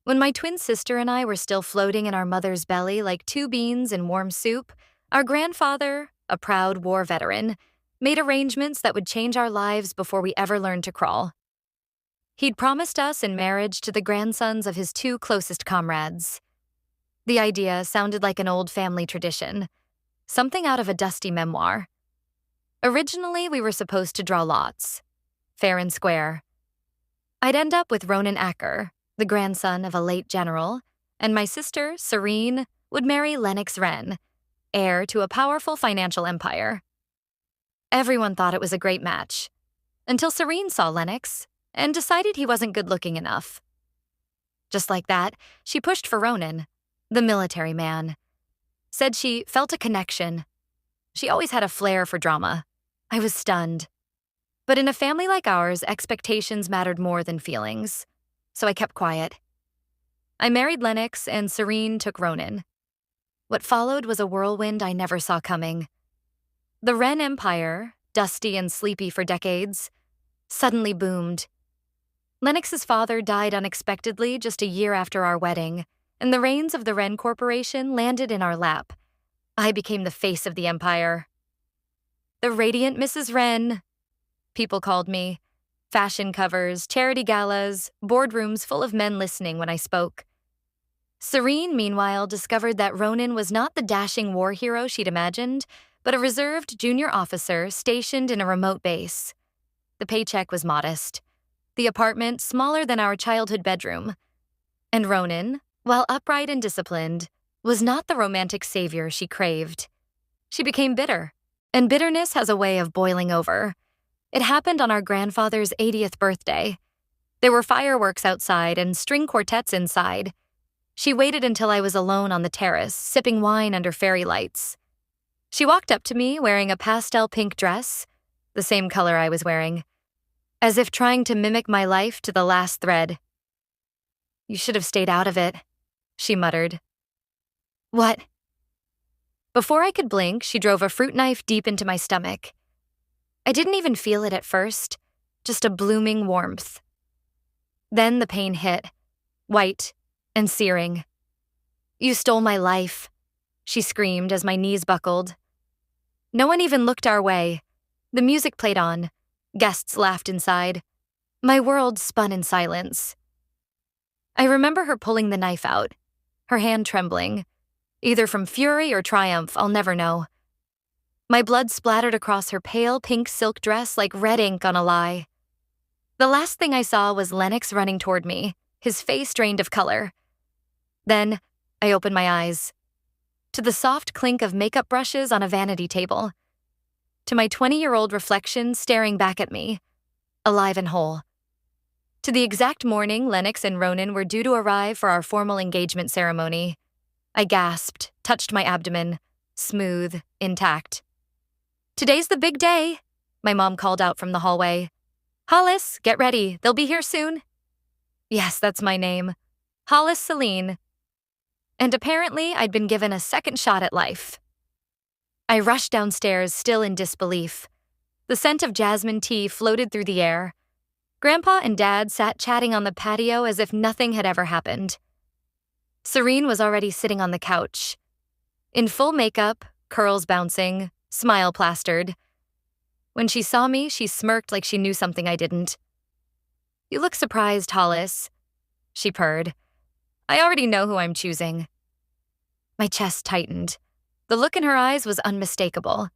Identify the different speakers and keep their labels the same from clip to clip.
Speaker 1: When my twin sister and I were still floating in our mother's belly like two beans in warm soup, our grandfather, a proud war veteran, made arrangements that would change our lives before we ever learned to crawl. He'd promised us in marriage to the grandsons of his two closest comrades. The idea sounded like an old family tradition, something out of a dusty memoir. Originally, we were supposed to draw lots, fair and square. I'd end up with Ronan Acker, the grandson of a late general, and my sister, Serene, would marry Lennox Wren, heir to a powerful financial empire. Everyone thought it was a great match, until Serene saw Lennox and decided he wasn't good-looking enough. Just like that, she pushed for Ronan, the military man. Said she felt a connection. She always had a flair for drama. I was stunned. But in a family like ours, expectations mattered more than feelings, so I kept quiet. I married Lennox, and Serene took Ronan. What followed was a whirlwind I never saw coming. The Wren Empire, dusty and sleepy for decades, suddenly boomed. Lennox's father died unexpectedly just a year after our wedding, and the reins of the Wren Corporation landed in our lap. I became the face of the empire. The radiant Mrs. Wren, people called me. Fashion covers, charity galas, boardrooms full of men listening when I spoke. Serene, meanwhile, discovered that Ronan was not the dashing war hero she'd imagined, but a reserved junior officer stationed in a remote base. The paycheck was modest. The apartment smaller than our childhood bedroom. And Ronan, while upright and disciplined, was not the romantic savior she craved. She became bitter, and bitterness has a way of boiling over. It happened on our grandfather's 80th birthday. There were fireworks outside and string quartets inside. She waited until I was alone on the terrace, sipping wine under fairy lights. She walked up to me wearing a pastel pink dress, the same color I was wearing, as if trying to mimic my life to the last thread. "You should have stayed out of it," she muttered. "What?" Before I could blink, she drove a fruit knife deep into my stomach. I didn't even feel it at first, just a blooming warmth. Then the pain hit, white and searing. "You stole my life," she screamed as my knees buckled. No one even looked our way. The music played on. Guests laughed inside. My world spun in silence. I remember her pulling the knife out, her hand trembling. Either from fury or triumph, I'll never know. My blood splattered across her pale pink silk dress like red ink on a lie. The last thing I saw was Lennox running toward me, his face drained of color. Then, I opened my eyes. To the soft clink of makeup brushes on a vanity table. To my 20-year-old reflection staring back at me, alive and whole. To the exact morning Lennox and Ronan were due to arrive for our formal engagement ceremony. I gasped, touched my abdomen, smooth, intact. "Today's the big day," my mom called out from the hallway. "Hollis, get ready, they'll be here soon." Yes, that's my name. Hollis Celine. And apparently I'd been given a second shot at life. I rushed downstairs, still in disbelief. The scent of jasmine tea floated through the air. Grandpa and Dad sat chatting on the patio as if nothing had ever happened. Serene was already sitting on the couch. In full makeup, curls bouncing, smile plastered. When she saw me, she smirked like she knew something I didn't. "You look surprised, Hollis," she purred. "I already know who I'm choosing." My chest tightened. The look in her eyes was unmistakable.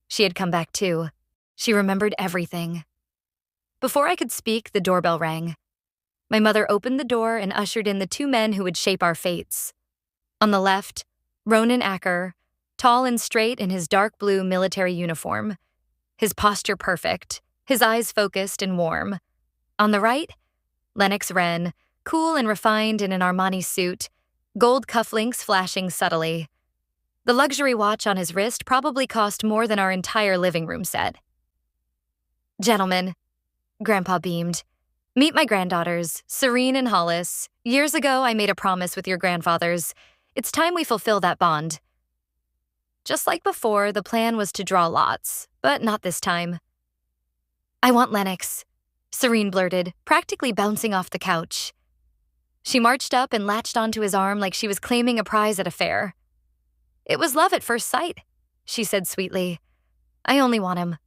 Speaker 1: She had come back too. She remembered everything. Before I could speak, the doorbell rang. My mother opened the door and ushered in the two men who would shape our fates. On the left, Ronan Acker, tall and straight in his dark blue military uniform. His posture perfect, his eyes focused and warm. On the right, Lennox Wren, cool and refined in an Armani suit, gold cufflinks flashing subtly. The luxury watch on his wrist probably cost more than our entire living room set. "Gentlemen," Grandpa beamed, "meet my granddaughters, Serene and Hollis. Years ago, I made a promise with your grandfathers. It's time we fulfill that bond." Just like before, the plan was to draw lots, but not this time. "I want Lennox," Serene blurted, practically bouncing off the couch. She marched up and latched onto his arm like she was claiming a prize at a fair. "It was love at first sight," she said sweetly. "I only want him."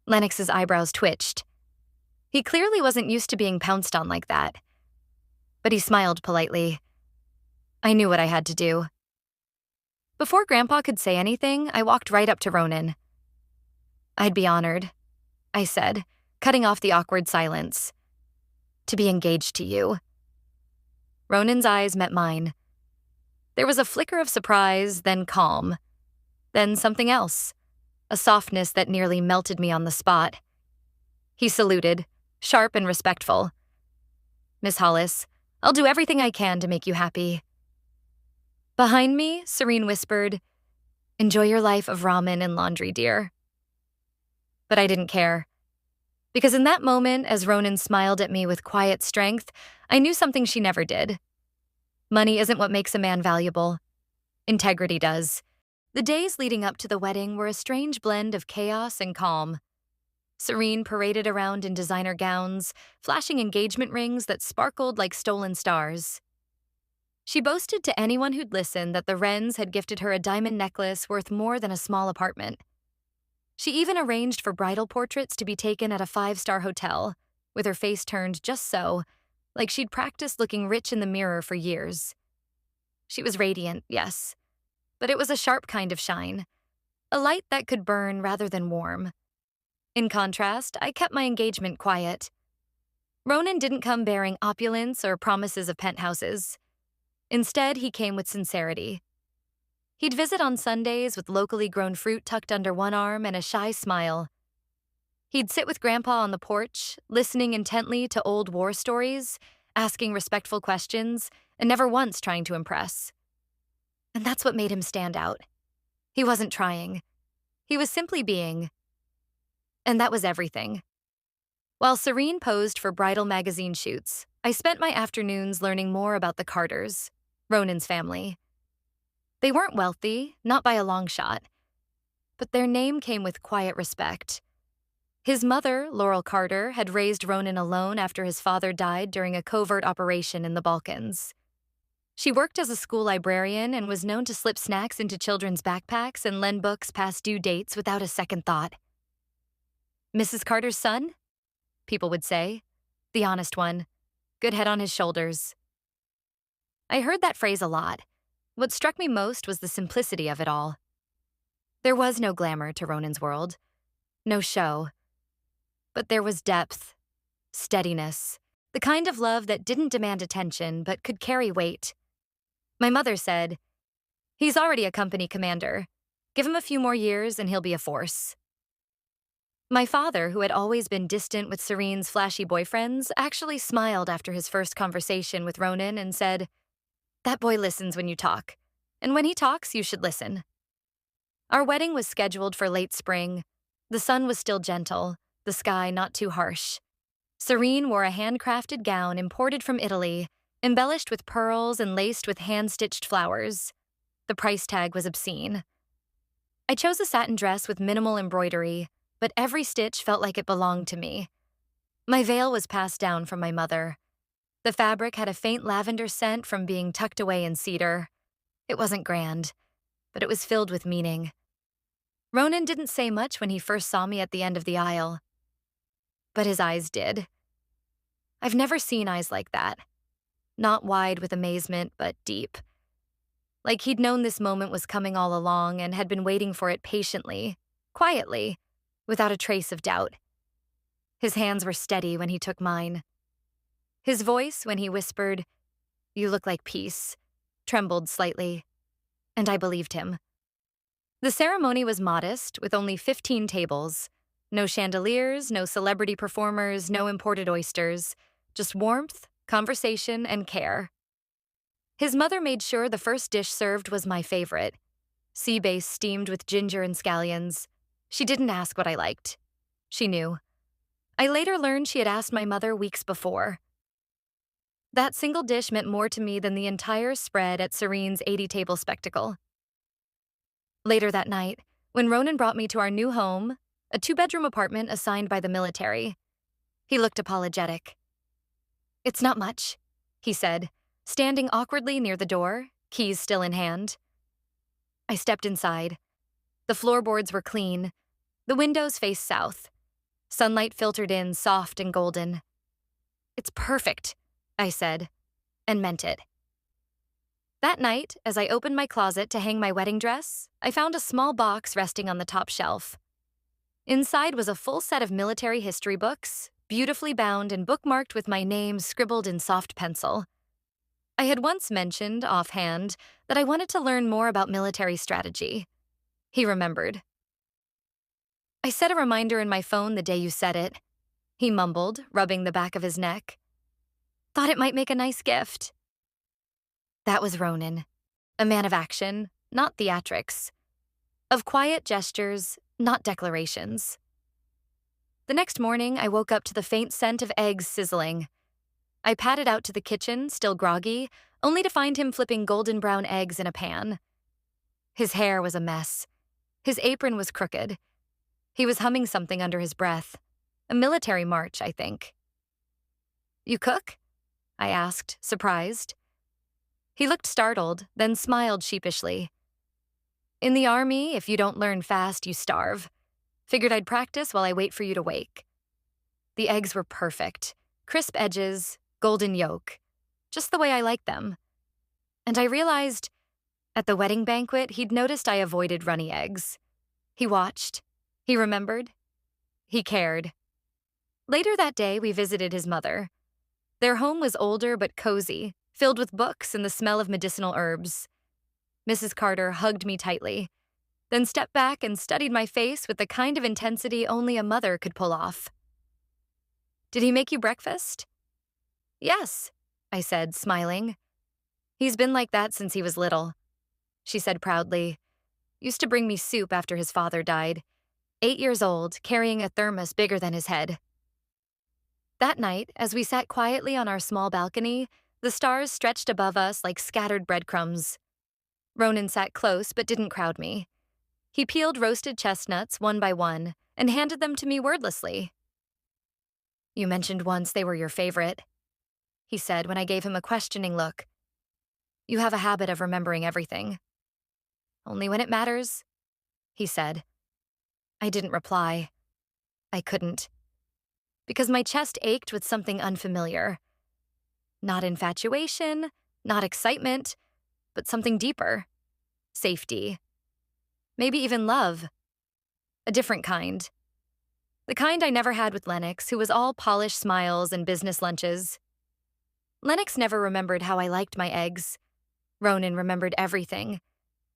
Speaker 1: Lennox's eyebrows twitched. He clearly wasn't used to being pounced on like that. But he smiled politely. I knew what I had to do. Before Grandpa could say anything, I walked right up to Ronan. "I'd be honored," I said, cutting off the awkward silence. "To be engaged to you." Ronan's eyes met mine. There was a flicker of surprise, then calm. Then something else, a softness that nearly melted me on the spot. He saluted, sharp and respectful. "Miss Hollis, I'll do everything I can to make you happy." Behind me, Serene whispered, "Enjoy your life of ramen and laundry, dear." But I didn't care. Because in that moment, as Ronan smiled at me with quiet strength, I knew something she never did. Money isn't what makes a man valuable. Integrity does. The days leading up to the wedding were a strange blend of chaos and calm. Serene paraded around in designer gowns, flashing engagement rings that sparkled like stolen stars. She boasted to anyone who'd listen that the Wrens had gifted her a diamond necklace worth more than a small apartment. She even arranged for bridal portraits to be taken at a 5-star hotel, with her face turned just so, like she'd practiced looking rich in the mirror for years. She was radiant, yes, but it was a sharp kind of shine, a light that could burn rather than warm. In contrast, I kept my engagement quiet. Ronan didn't come bearing opulence or promises of penthouses. Instead, he came with sincerity. He'd visit on Sundays with locally grown fruit tucked under one arm and a shy smile. He'd sit with Grandpa on the porch, listening intently to old war stories, asking respectful questions, and never once trying to impress. And that's what made him stand out. He wasn't trying. He was simply being. And that was everything. While Serene posed for bridal magazine shoots, I spent my afternoons learning more about the Carters, Ronan's family. They weren't wealthy, not by a long shot, but their name came with quiet respect. His mother, Laurel Carter, had raised Ronan alone after his father died during a covert operation in the Balkans. She worked as a school librarian and was known to slip snacks into children's backpacks and lend books past due dates without a second thought. "Mrs. Carter's son?" people would say. The honest one. Good head on his shoulders. I heard that phrase a lot. What struck me most was the simplicity of it all. There was no glamour to Ronan's world. No show. But there was depth, steadiness, the kind of love that didn't demand attention but could carry weight. My mother said, "He's already a company commander. Give him a few more years and he'll be a force." My father, who had always been distant with Serene's flashy boyfriends, actually smiled after his first conversation with Ronan and said, "That boy listens when you talk, and when he talks, you should listen." Our wedding was scheduled for late spring. The sun was still gentle, the sky not too harsh. Serene wore a handcrafted gown imported from Italy, embellished with pearls and laced with hand-stitched flowers. The price tag was obscene. I chose a satin dress with minimal embroidery, but every stitch felt like it belonged to me. My veil was passed down from my mother. The fabric had a faint lavender scent from being tucked away in cedar. It wasn't grand, but it was filled with meaning. Ronan didn't say much when he first saw me at the end of the aisle, but his eyes did. I've never seen eyes like that. Not wide with amazement, but deep. Like he'd known this moment was coming all along and had been waiting for it patiently, quietly, without a trace of doubt. His hands were steady when he took mine. His voice, when he whispered, "You look like peace," trembled slightly, and I believed him. The ceremony was modest, with only 15 tables. No chandeliers, no celebrity performers, no imported oysters. Just warmth, conversation, and care. His mother made sure the first dish served was my favorite. Sea bass steamed with ginger and scallions. She didn't ask what I liked. She knew. I later learned she had asked my mother weeks before. That single dish meant more to me than the entire spread at Serene's 80-table spectacle. Later that night, when Ronan brought me to our new home, a 2-bedroom apartment assigned by the military, he looked apologetic. "It's not much," he said, standing awkwardly near the door, keys still in hand. I stepped inside. The floorboards were clean. The windows faced south. Sunlight filtered in, soft and golden. "It's perfect," I said, and meant it. That night, as I opened my closet to hang my wedding dress, I found a small box resting on the top shelf. Inside was a full set of military history books, beautifully bound and bookmarked with my name scribbled in soft pencil. I had once mentioned, offhand, that I wanted to learn more about military strategy. He remembered. "I set a reminder in my phone the day you said it," he mumbled, rubbing the back of his neck. "Thought it might make a nice gift." That was Ronan, a man of action, not theatrics, of quiet gestures, not declarations. The next morning, I woke up to the faint scent of eggs sizzling. I padded out to the kitchen, still groggy, only to find him flipping golden brown eggs in a pan. His hair was a mess. His apron was crooked. He was humming something under his breath. A military march, I think. "You cook?" I asked, surprised. He looked startled, then smiled sheepishly. "In the Army, if you don't learn fast, you starve. Figured I'd practice while I wait for you to wake." The eggs were perfect. Crisp edges, golden yolk. Just the way I liked them. And I realized, at the wedding banquet, he'd noticed I avoided runny eggs. He watched. He remembered. He cared. Later that day, we visited his mother. Their home was older but cozy, filled with books and the smell of medicinal herbs. Mrs. Carter hugged me tightly, then stepped back and studied my face with the kind of intensity only a mother could pull off. "Did he make you breakfast?" "Yes," I said, smiling. "He's been like that since he was little," she said proudly. "Used to bring me soup after his father died. 8 years old, carrying a thermos bigger than his head." That night, as we sat quietly on our small balcony, the stars stretched above us like scattered breadcrumbs. Ronan sat close but didn't crowd me. He peeled roasted chestnuts one by one and handed them to me wordlessly. "You mentioned once they were your favorite," he said when I gave him a questioning look. "You have a habit of remembering everything." "Only when it matters," he said. I didn't reply. I couldn't. Because my chest ached with something unfamiliar. Not infatuation, not excitement, but something deeper. Safety. Maybe even love. A different kind. The kind I never had with Lennox, who was all polished smiles and business lunches. Lennox never remembered how I liked my eggs. Ronan remembered everything.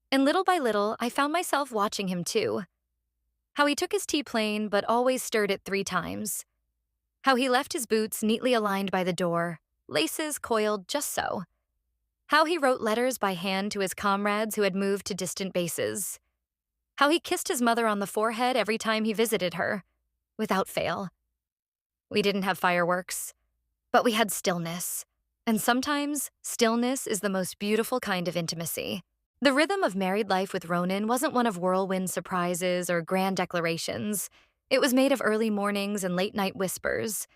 Speaker 1: And little by little, I found myself watching him too. How he took his tea plain but always stirred it 3 times. How he left his boots neatly aligned by the door, laces coiled just so. How he wrote letters by hand to his comrades who had moved to distant bases. How he kissed his mother on the forehead every time he visited her, without fail. We didn't have fireworks, but we had stillness. And sometimes, stillness is the most beautiful kind of intimacy. The rhythm of married life with Ronan wasn't one of whirlwind surprises or grand declarations. It was made of early mornings and late-night whispers,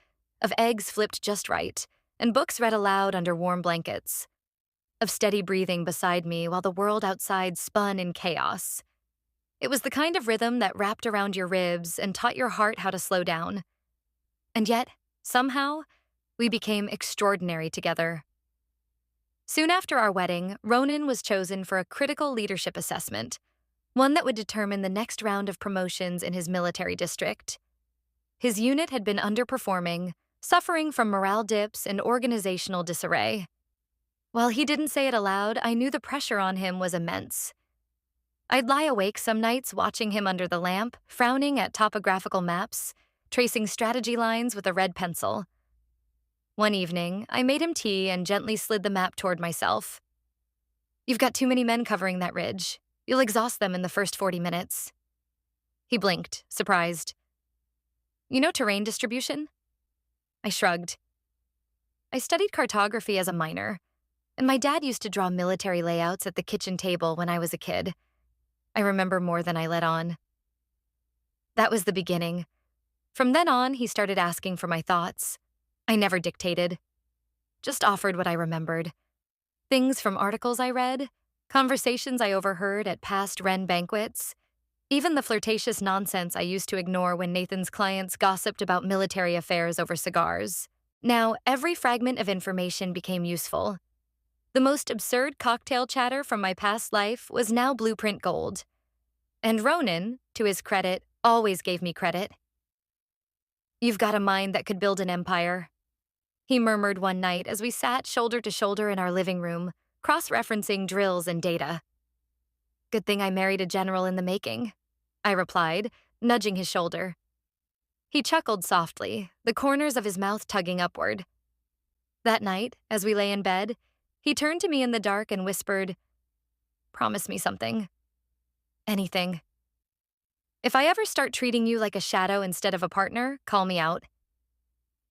Speaker 1: of eggs flipped just right, and books read aloud under warm blankets, of steady breathing beside me while the world outside spun in chaos. It was the kind of rhythm that wrapped around your ribs and taught your heart how to slow down. And yet, somehow, we became extraordinary together. Soon after our wedding, Ronan was chosen for a critical leadership assessment, one that would determine the next round of promotions in his military district. His unit had been underperforming, suffering from morale dips and organizational disarray. While he didn't say it aloud, I knew the pressure on him was immense. I'd lie awake some nights watching him under the lamp, frowning at topographical maps, tracing strategy lines with a red pencil. One evening, I made him tea and gently slid the map toward myself. "You've got too many men covering that ridge. You'll exhaust them in the first 40 minutes. He blinked, surprised. "You know terrain distribution?" I shrugged. I studied cartography as a minor, and my dad used to draw military layouts at the kitchen table when I was a kid. I remember more than I let on. That was the beginning. From then on, he started asking for my thoughts. I never dictated. just offered what I remembered. Things from articles I read, conversations I overheard at past Ren banquets, even the flirtatious nonsense I used to ignore when Nathan's clients gossiped about military affairs over cigars. Now, every fragment of information became useful. The most absurd cocktail chatter from my past life was now blueprint gold. And Ronan, to his credit, always gave me credit. "You've got a mind that could build an empire," he murmured one night as we sat shoulder to shoulder in our living room, cross-referencing drills and data. "Good thing I married a general in the making," I replied, nudging his shoulder. He chuckled softly, the corners of his mouth tugging upward. That night, as we lay in bed, he turned to me in the dark and whispered, "Promise me something. Anything. If I ever start treating you like a shadow instead of a partner, call me out."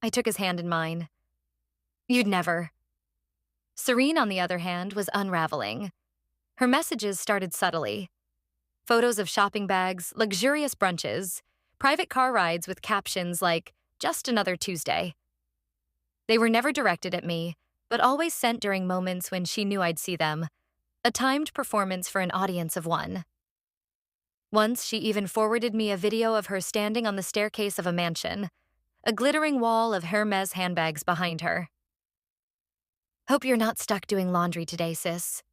Speaker 1: I took his hand in mine. "You'd never." Serene, on the other hand, was unraveling. Her messages started subtly. Photos of shopping bags, luxurious brunches, private car rides with captions like, "Just another Tuesday." They were never directed at me, but always sent during moments when she knew I'd see them. A timed performance for an audience of one. Once, she even forwarded me a video of her standing on the staircase of a mansion, a glittering wall of Hermes handbags behind her. "Hope you're not stuck doing laundry today, sis."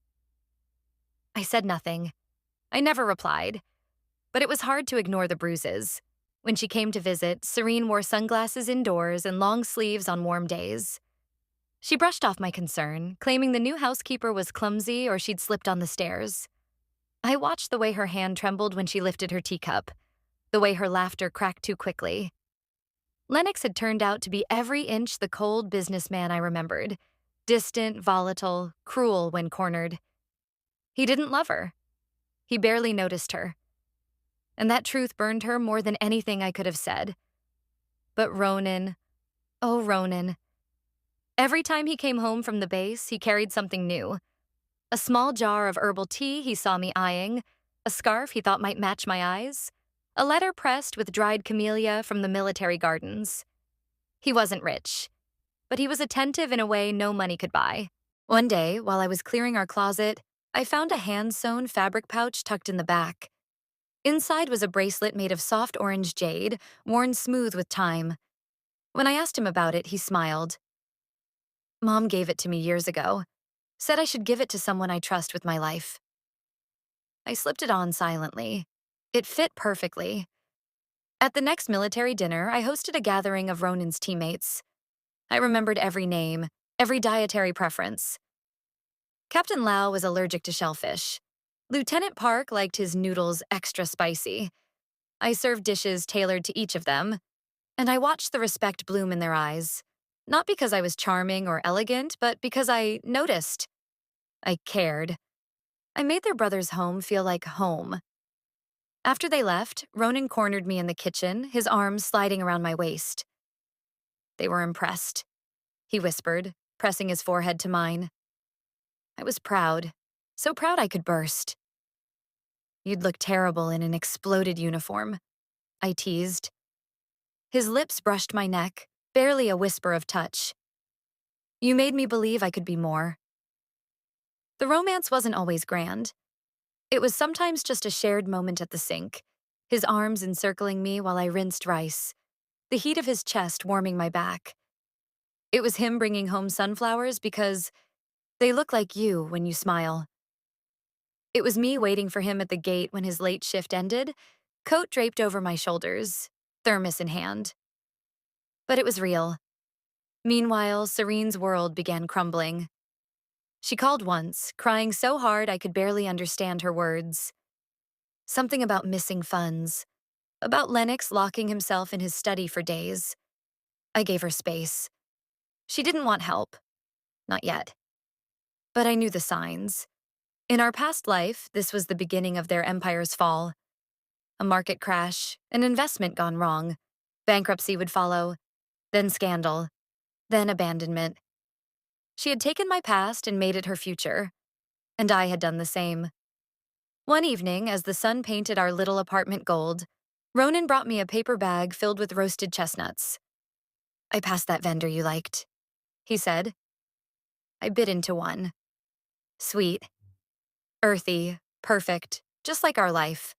Speaker 1: I said nothing. I never replied, but it was hard to ignore the bruises. When she came to visit, Serene wore sunglasses indoors and long sleeves on warm days. She brushed off my concern, claiming the new housekeeper was clumsy or she'd slipped on the stairs. I watched the way her hand trembled when she lifted her teacup, the way her laughter cracked too quickly. Lennox had turned out to be every inch the cold businessman I remembered, distant, volatile, cruel when cornered. He didn't love her. He barely noticed her. And that truth burned her more than anything I could have said. But Ronan, oh Ronan. Every time he came home from the base, he carried something new. A small jar of herbal tea he saw me eyeing, a scarf he thought might match my eyes, a letter pressed with dried camellia from the military gardens. He wasn't rich, but he was attentive in a way no money could buy. One day, while I was clearing our closet, I found a hand-sewn fabric pouch tucked in the back. Inside was a bracelet made of soft orange jade, worn smooth with time. When I asked him about it, he smiled. "Mom gave it to me years ago. Said I should give it to someone I trust with my life." I slipped it on silently. It fit perfectly. At the next military dinner, I hosted a gathering of Ronan's teammates. I remembered every name, every dietary preference. Captain Lau was allergic to shellfish. Lieutenant Park liked his noodles extra spicy. I served dishes tailored to each of them, and I watched the respect bloom in their eyes. Not because I was charming or elegant, but because I noticed. I cared. I made their brother's home feel like home. After they left, Ronan cornered me in the kitchen, his arms sliding around my waist. "They were impressed," he whispered, pressing his forehead to mine. I was proud, so proud I could burst. "You'd look terrible in an exploded uniform," I teased. His lips brushed my neck, barely a whisper of touch. "You made me believe I could be more." The romance wasn't always grand. It was sometimes just a shared moment at the sink, his arms encircling me while I rinsed rice, the heat of his chest warming my back. It was him bringing home sunflowers because they look like you when you smile. It was me waiting for him at the gate when his late shift ended, coat draped over my shoulders, thermos in hand. But it was real. Meanwhile, Serene's world began crumbling. She called once, crying so hard I could barely understand her words. Something about missing funds, about Lennox locking himself in his study for days. I gave her space. She didn't want help. Not yet. But I knew the signs. In our past life, this was the beginning of their empire's fall. A market crash, an investment gone wrong. Bankruptcy would follow, then scandal, then abandonment. She had taken my past and made it her future, and I had done the same. One evening, as the sun painted our little apartment gold, Ronan brought me a paper bag filled with roasted chestnuts. "I passed that vendor you liked," he said. I bit into one. Sweet, earthy, perfect, just like our life.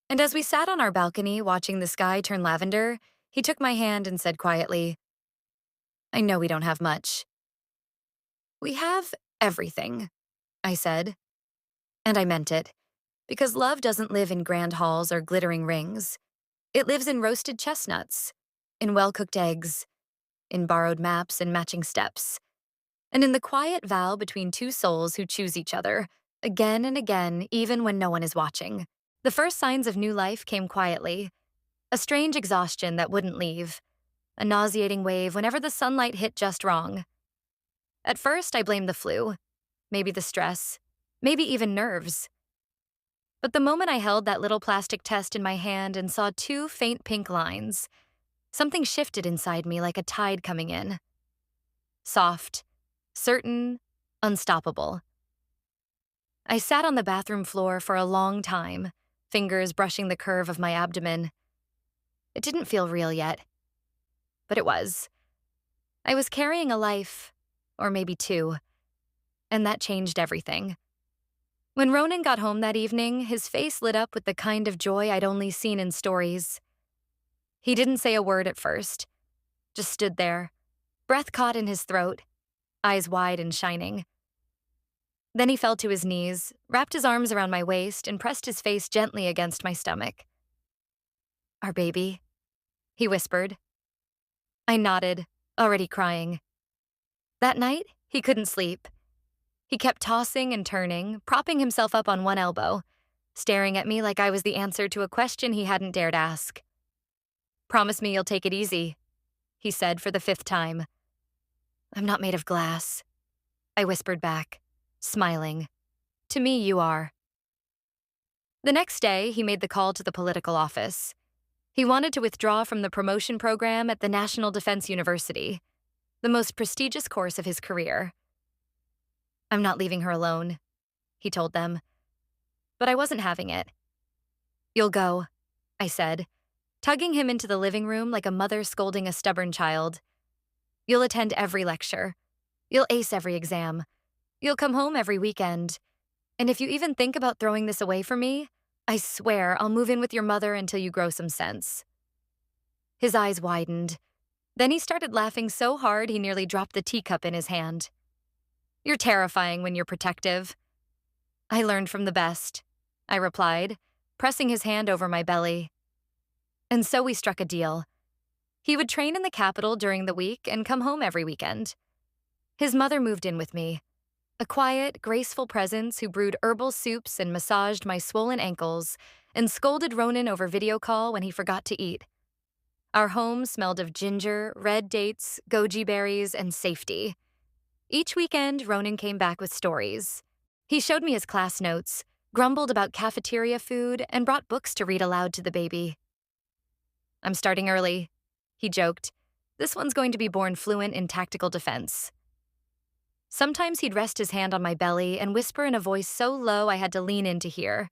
Speaker 1: And as we sat on our balcony watching the sky turn lavender, he took my hand and said quietly, I know we don't have much. We have everything, I said. And I meant it, because love doesn't live in grand halls or glittering rings. It lives in roasted chestnuts, in well-cooked eggs, in borrowed maps and matching steps, and in the quiet vow between two souls who choose each other, again and again, even when no one is watching. The first signs of new life came quietly, a strange exhaustion that wouldn't leave, a nauseating wave whenever the sunlight hit just wrong. At first, I blamed the flu, maybe the stress, maybe even nerves. But the moment I held that little plastic test in my hand and saw two faint pink lines, something shifted inside me like a tide coming in. Soft, certain, unstoppable. I sat on the bathroom floor for a long time, fingers brushing the curve of my abdomen. It didn't feel real yet, but it was. I was carrying a life, or maybe two, and that changed everything. When Ronan got home that evening, his face lit up with the kind of joy I'd only seen in stories. He didn't say a word at first, just stood there, breath caught in his throat, eyes wide and shining. Then he fell to his knees, wrapped his arms around my waist, and pressed his face gently against my stomach. Our baby, he whispered. I nodded, already crying. That night, he couldn't sleep. He kept tossing and turning, propping himself up on one elbow, staring at me like I was the answer to a question he hadn't dared ask. Promise me you'll take it easy, he said for the 5th time. I'm not made of glass, I whispered back, smiling. To me, you are. The next day, he made the call to the political office. He wanted to withdraw from the promotion program at the National Defense University, the most prestigious course of his career. I'm not leaving her alone, he told them. But I wasn't having it. You'll go, I said, tugging him into the living room like a mother scolding a stubborn child. You'll attend every lecture. You'll ace every exam. You'll come home every weekend. And if you even think about throwing this away from me, I swear I'll move in with your mother until you grow some sense. His eyes widened. Then he started laughing so hard he nearly dropped the teacup in his hand. You're terrifying when you're protective. I learned from the best, I replied, pressing his hand over my belly. And so we struck a deal. He would train in the capital during the week and come home every weekend. His mother moved in with me, a quiet, graceful presence who brewed herbal soups and massaged my swollen ankles and scolded Ronan over video call when he forgot to eat. Our home smelled of ginger, red dates, goji berries, and safety. Each weekend, Ronan came back with stories. He showed me his class notes, grumbled about cafeteria food, and brought books to read aloud to the baby. I'm starting early, he joked. This one's going to be born fluent in tactical defense. Sometimes he'd rest his hand on my belly and whisper in a voice so low I had to lean in to hear.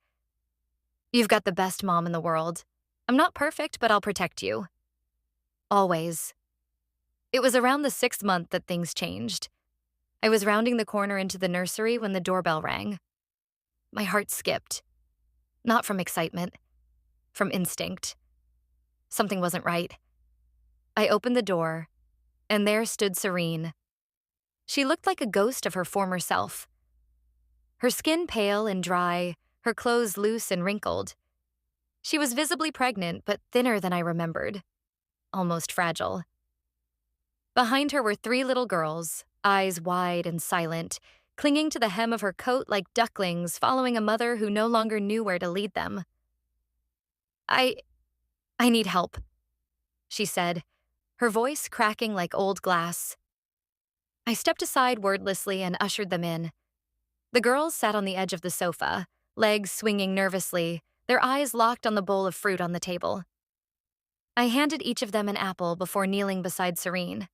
Speaker 1: You've got the best mom in the world. I'm not perfect, but I'll protect you. Always. It was around the 6th month that things changed. I was rounding the corner into the nursery when the doorbell rang. My heart skipped. Not from excitement, from instinct. Something wasn't right. I opened the door, and there stood Serene. She looked like a ghost of her former self. Her skin pale and dry, her clothes loose and wrinkled. She was visibly pregnant, but thinner than I remembered. Almost fragile. Behind her were 3 little girls, eyes wide and silent, clinging to the hem of her coat like ducklings following a mother who no longer knew where to lead them. I need help, she said, her voice cracking like old glass. I stepped aside wordlessly and ushered them in. The girls sat on the edge of the sofa, legs swinging nervously, their eyes locked on the bowl of fruit on the table. I handed each of them an apple before kneeling beside Serene.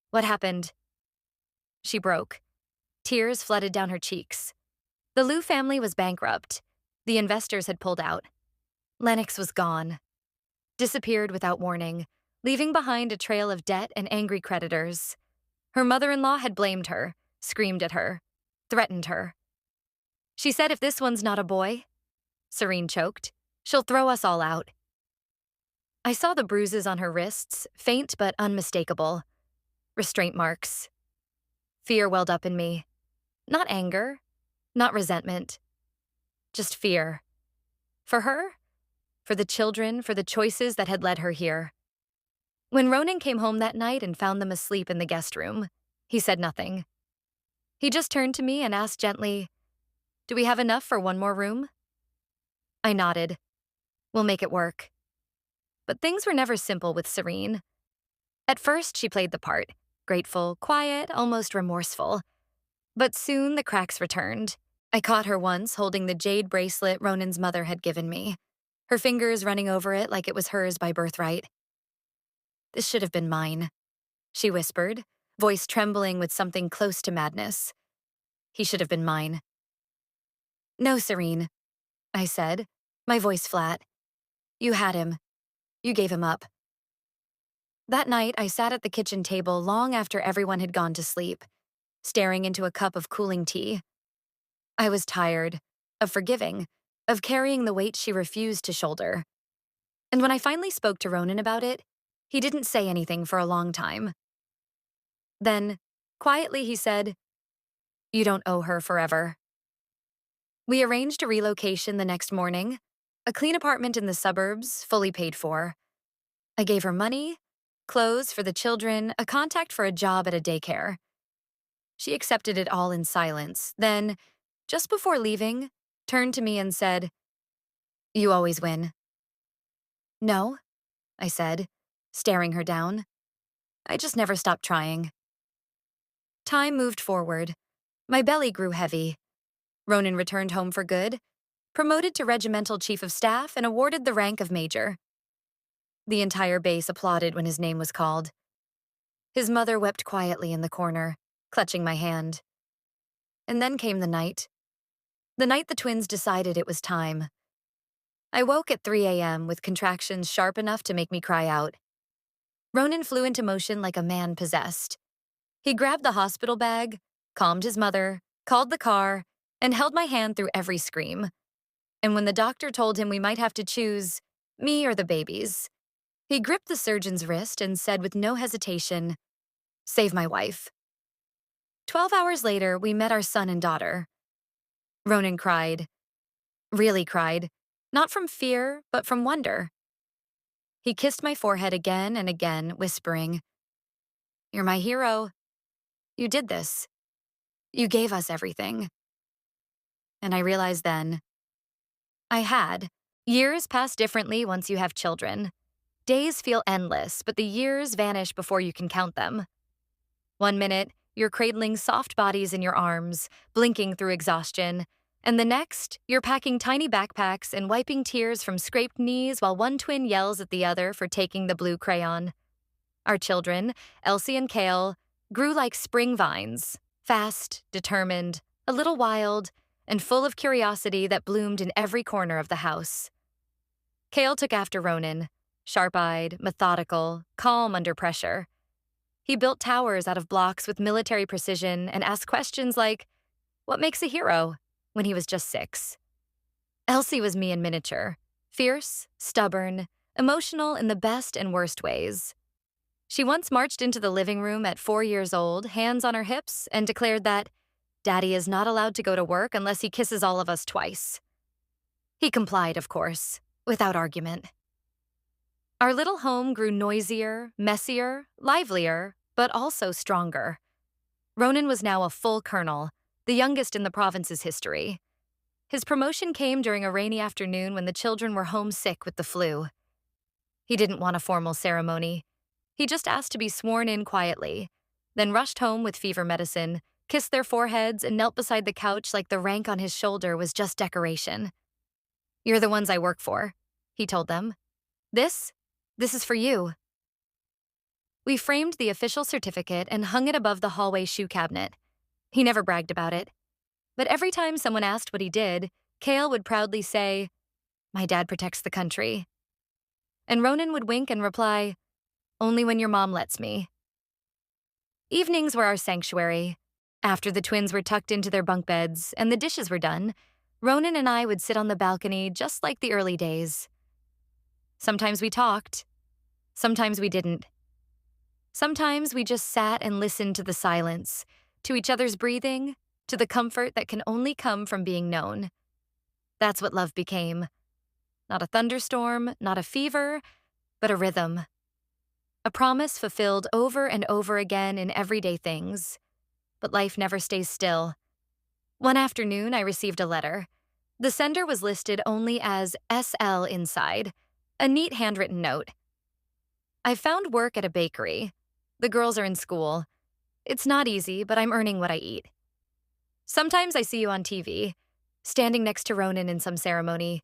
Speaker 1: What happened? She broke. Tears flooded down her cheeks. The Liu family was bankrupt. The investors had pulled out. Lennox was gone. Disappeared without warning, leaving behind a trail of debt and angry creditors. Her mother-in-law had blamed her, screamed at her, threatened her. She said if this one's not a boy, Serene choked, she'll throw us all out. I saw the bruises on her wrists, faint but unmistakable. Restraint marks. Fear welled up in me. Not anger, not resentment. Just fear. For her, for the children, for the choices that had led her here. When Ronan came home that night and found them asleep in the guest room, he said nothing. He just turned to me and asked gently, "Do we have enough for one more room?" I nodded. "We'll make it work." But things were never simple with Serene. At first, she played the part, grateful, quiet, almost remorseful. But soon the cracks returned. I caught her once holding the jade bracelet Ronan's mother had given me, her fingers running over it like it was hers by birthright. "This should have been mine," she whispered, voice trembling with something close to madness. "He should have been mine." "No, Serene," I said, my voice flat. "You had him. You gave him up." That night, I sat at the kitchen table long after everyone had gone to sleep, staring into a cup of cooling tea. I was tired, of forgiving, of carrying the weight she refused to shoulder. And when I finally spoke to Ronan about it, he didn't say anything for a long time. Then, quietly, he said, "You don't owe her forever." We arranged a relocation the next morning, a clean apartment in the suburbs, fully paid for. I gave her money, clothes for the children, a contact for a job at a daycare. She accepted it all in silence, then, just before leaving, turned to me and said, "You always win." "No," I said, staring her down. "I just never stopped trying." Time moved forward. My belly grew heavy. Ronan returned home for good, promoted to regimental chief of staff, and awarded the rank of major. The entire base applauded when his name was called. His mother wept quietly in the corner, clutching my hand. And then came the night the twins decided it was time. I woke at 3 a.m. with contractions sharp enough to make me cry out. Ronan flew into motion like a man possessed. He grabbed the hospital bag, calmed his mother, called the car, and held my hand through every scream. And when the doctor told him we might have to choose me or the babies, he gripped the surgeon's wrist and said with no hesitation, "Save my wife." 12 hours later, we met our son and daughter. Ronan cried. Really cried. Not from fear, but from wonder. He kissed my forehead again and again, whispering, "You're my hero. You did this. You gave us everything." And I realized then, I had. Years pass differently once you have children. Days feel endless, but the years vanish before you can count them. 1 minute, you're cradling soft bodies in your arms, blinking through exhaustion, and the next, you're packing tiny backpacks and wiping tears from scraped knees while one twin yells at the other for taking the blue crayon. Our children, Elsie and Kale, grew like spring vines, fast, determined, a little wild, and full of curiosity that bloomed in every corner of the house. Kale took after Ronan, sharp-eyed, methodical, calm under pressure. He built towers out of blocks with military precision and asked questions like, "What makes a hero?" when he was just 6. Elsie was me in miniature, fierce, stubborn, emotional in the best and worst ways. She once marched into the living room at 4 years old, hands on her hips, and declared that Daddy is not allowed to go to work unless he kisses all of us twice. He complied, of course, without argument. Our little home grew noisier, messier, livelier, but also stronger. Ronan was now a full colonel, the youngest in the province's history. His promotion came during a rainy afternoon when the children were homesick with the flu. He didn't want a formal ceremony. He just asked to be sworn in quietly, then rushed home with fever medicine, kissed their foreheads, and knelt beside the couch like the rank on his shoulder was just decoration. "You're the ones I work for," he told them. This is for you." We framed the official certificate and hung it above the hallway shoe cabinet. He never bragged about it. But every time someone asked what he did, Kale would proudly say, "My dad protects the country." And Ronan would wink and reply, "Only when your mom lets me." Evenings were our sanctuary. After the twins were tucked into their bunk beds and the dishes were done, Ronan and I would sit on the balcony just like the early days. Sometimes we talked. Sometimes we didn't. Sometimes we just sat and listened to the silence, to each other's breathing, to the comfort that can only come from being known. That's what love became. Not a thunderstorm, not a fever, but a rhythm. A promise fulfilled over and over again in everyday things. But life never stays still. One afternoon, I received a letter. The sender was listed only as SL inside, a neat handwritten note. I found work at a bakery. The girls are in school. It's not easy, but I'm earning what I eat. Sometimes I see you on TV, standing next to Ronan in some ceremony.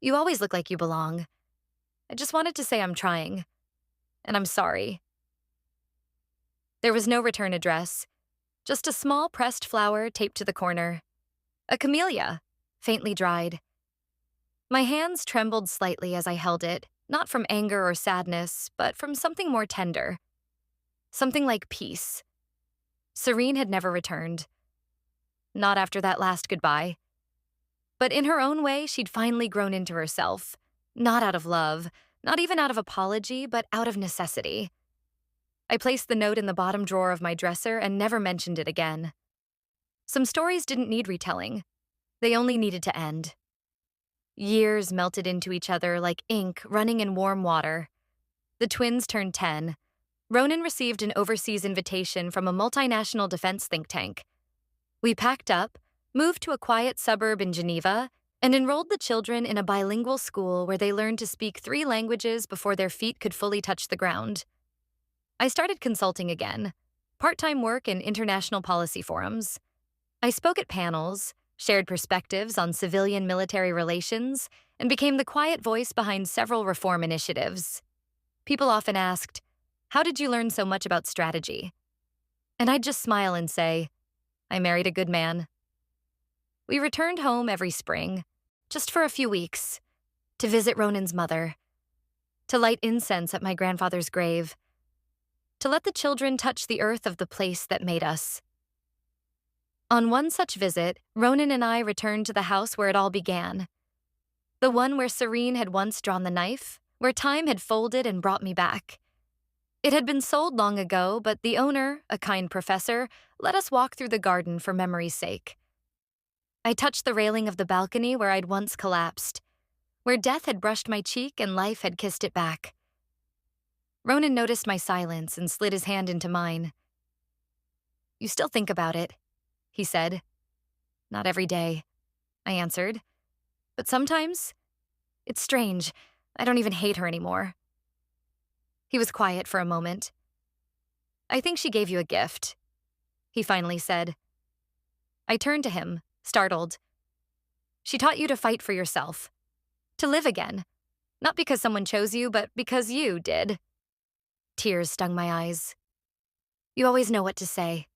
Speaker 1: You always look like you belong. I just wanted to say I'm trying. And I'm sorry. There was no return address, just a small pressed flower taped to the corner. A camellia, faintly dried. My hands trembled slightly as I held it, not from anger or sadness, but from something more tender. Something like peace. Serene had never returned. Not after that last goodbye. But in her own way, she'd finally grown into herself. Not out of love, not even out of apology, but out of necessity. I placed the note in the bottom drawer of my dresser and never mentioned it again. Some stories didn't need retelling. They only needed to end. Years melted into each other like ink running in warm water. The twins turned 10. Ronan received an overseas invitation from a multinational defense think tank. We packed up, moved to a quiet suburb in Geneva, and enrolled the children in a bilingual school where they learned to speak 3 languages before their feet could fully touch the ground. I started consulting again, part-time work in international policy forums. I spoke at panels, shared perspectives on civilian-military relations, and became the quiet voice behind several reform initiatives. People often asked, "How did you learn so much about strategy?" And I'd just smile and say, "I married a good man." We returned home every spring, just for a few weeks, to visit Ronan's mother, to light incense at my grandfather's grave, to let the children touch the earth of the place that made us. On one such visit, Ronan and I returned to the house where it all began. The one where Serene had once drawn the knife, where time had folded and brought me back. It had been sold long ago, but the owner, a kind professor, let us walk through the garden for memory's sake. I touched the railing of the balcony where I'd once collapsed, where death had brushed my cheek and life had kissed it back. Ronan noticed my silence and slid his hand into mine. "You still think about it," he said. "Not every day," I answered. "But sometimes, it's strange. I don't even hate her anymore." He was quiet for a moment. "I think she gave you a gift," he finally said. I turned to him, startled. "She taught you to fight for yourself, to live again, not because someone chose you, but because you did." Tears stung my eyes. "You always know what to say,"